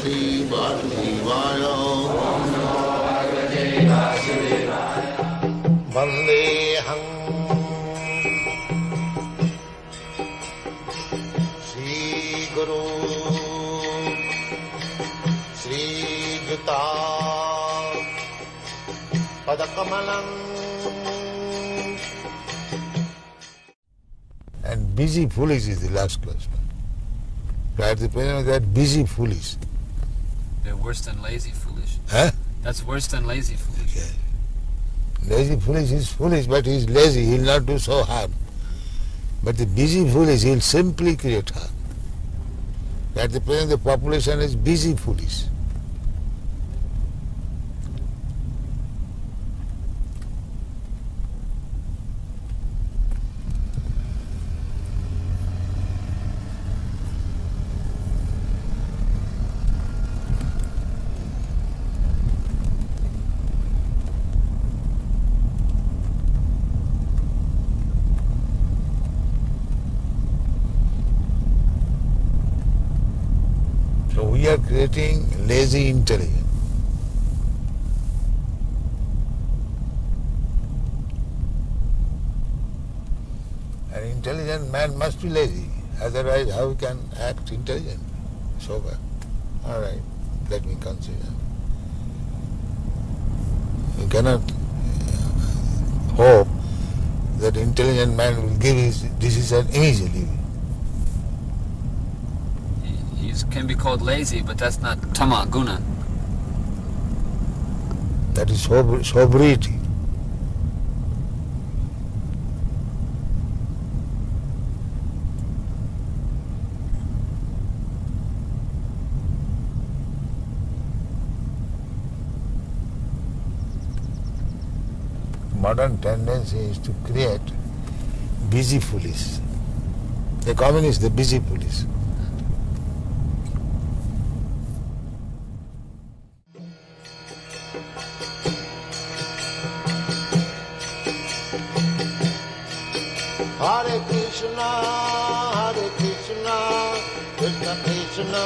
Bhagavate Vasudevaya. Vandeham Shri Guru Shri Juta Padakamalam. And busy foolish is the last class. At the present, that busy foolish. They're worse than lazy foolish. Huh? That's worse than lazy foolish. Okay. Lazy foolish is foolish, but he is lazy. He will not do so harm. But the busy foolish, he will simply create harm. At the present, the population is busy foolish. So we are creating lazy intelligence. An intelligent man must be lazy, otherwise how he can act intelligent? So bad. All right, let me consider. You cannot hope that intelligent man will give his decision immediately. He can be called lazy, but that's not tama guna. That is sobriety. Modern tendency is to create busy foolish. The communist, the busy foolish. Hare Krishna, Krishna Krishna,